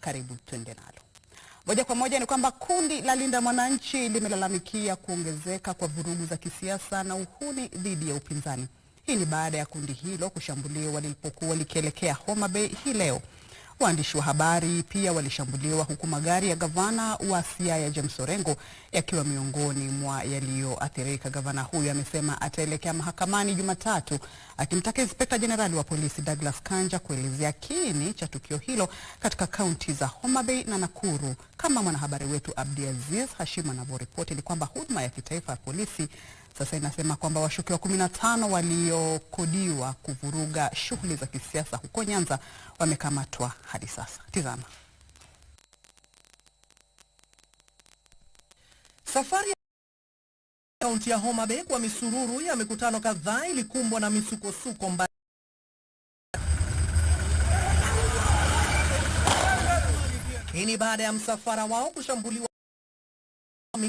Karibu twende nalo. Moja kwa moja ni kwamba kundi la Linda Mwananchi limelalamikia kuongezeka kwa vurugu za kisiasa na uhuni dhidi ya upinzani. Hii ni baada ya kundi hilo kushambuliwa lilipokuwa likielekea Homa Bay hii leo. Waandishi wa habari pia walishambuliwa huku magari ya gavana wa Siaya James Orengo yakiwa miongoni mwa yaliyoathirika. Gavana huyu amesema ataelekea mahakamani Jumatatu akimtaka Inspekta Jenerali wa polisi Douglas Kanja kuelezea kiini cha tukio hilo katika kaunti za Homa Bay na Nakuru. Kama mwanahabari wetu Abdiaziz Hashim anavyoripoti ni kwamba huduma ya kitaifa ya polisi sasa inasema kwamba washukiwa 15 waliokodiwa kuvuruga shughuli za kisiasa huko Nyanza wamekamatwa hadi sasa. Tizama. Safari ya kaunti ya Homa Bay kwa misururu ya mikutano kadhaa ilikumbwa na misukosuko mbaya. Hii ni baada ya msafara wao kushambuliwa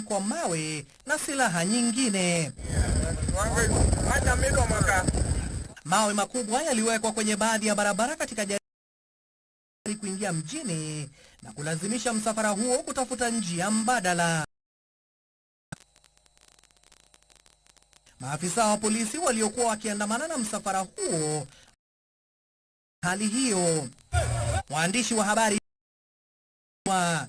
kwa mawe na silaha nyingine. Mawe makubwa yaliwekwa kwenye baadhi ya barabara katika jaribu kuingia mjini na kulazimisha msafara huo kutafuta njia mbadala. Maafisa wa polisi waliokuwa wakiandamana na msafara huo hali hiyo. Waandishi wa habari wa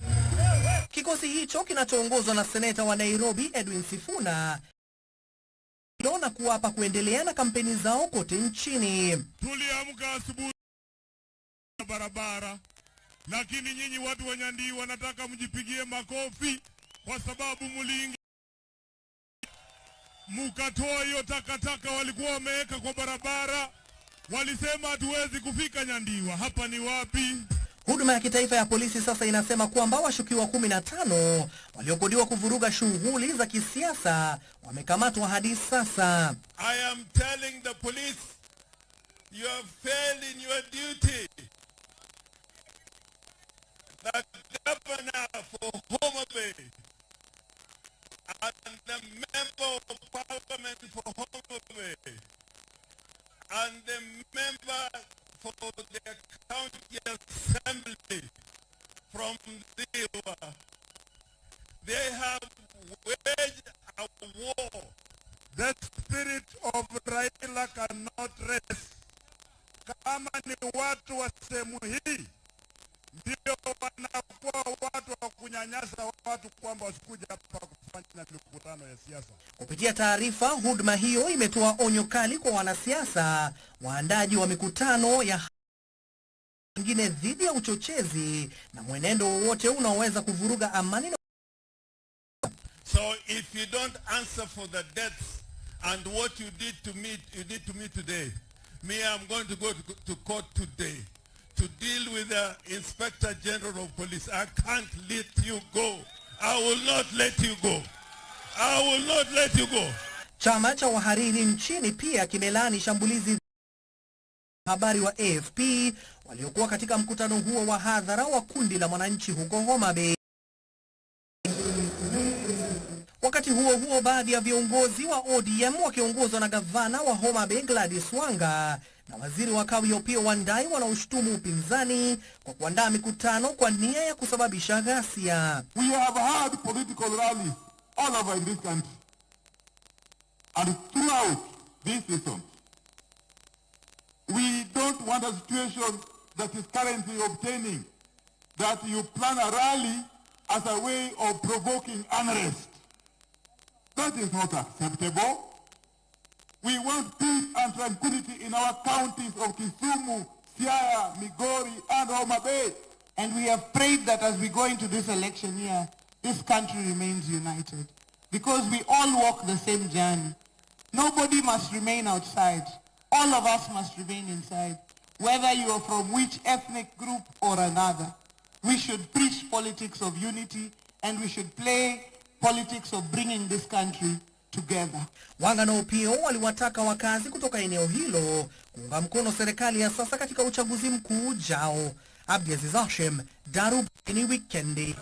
kikosi hicho kinachoongozwa na seneta wa Nairobi Edwin Sifuna na kuwapa kuendelea na kampeni zao kote nchini. Tuliamka asubuhi na barabara, lakini nyinyi watu wa Nyandi wanataka mjipigie makofi kwa sababu mliingia mukatoa hiyo takataka walikuwa wameweka kwa barabara. Walisema hatuwezi kufika Nyandiwa. Hapa ni wapi? Huduma ya kitaifa ya polisi sasa inasema kwamba washukiwa 15 waliokodiwa kuvuruga shughuli za kisiasa wamekamatwa hadi sasa. I am telling the police, you have failed in your duty. The governor for Homa Bay and the member of parliament for Homa Bay and the member for the county assembly from Ziwa, they have waged a war. The spirit of Raila cannot rest. Kama ni watu wa sehemu hii ndio wanakuwa watu wa kunyanyasa watu kwamba wasikuja hapa kufanya mikutano ya siasa. Kupitia taarifa, huduma hiyo imetoa onyo kali kwa wanasiasa, waandaji wa mikutano ya wengine dhidi ya uchochezi na mwenendo wowote unaoweza kuvuruga amani. So if you don't answer for the deaths and what you did to me today, I'm going to go to court today to deal with the Inspector General of Police. I can't let you go. I will not let you go. I will not let you go. Chama cha wahariri nchini pia kimelaani shambulizi habari wa AFP waliokuwa katika mkutano huo wa hadhara wa kundi la Mwananchi huko Homa Bay. Wakati huo huo, baadhi ya viongozi wa ODM wakiongozwa na gavana wa Homa Bay Gladys Wanga na waziri wa kawi Opiyo Wandayi wanaoshutumu upinzani kwa kuandaa mikutano kwa nia ya kusababisha ghasia. We have had political rallies all over in this country and throughout this season. We don't want a situation that is currently obtaining, that you plan a rally as a way of provoking unrest. That is not acceptable. We want peace and tranquility in our counties of Kisumu, Siaya, Migori, and Homa Bay. And we have prayed that as we go into this election year, this country remains united. Because we all walk the same journey. Nobody must remain outside. All of us must remain inside. Whether you are from which ethnic group or another. We should preach politics of unity and we should play politics of bringing this country together. Wanga na Opiyo waliwataka wakazi kutoka eneo hilo kuunga mkono serikali ya sasa katika uchaguzi mkuu ujao. Abdiaziz Hashim, Darubini Wikendi.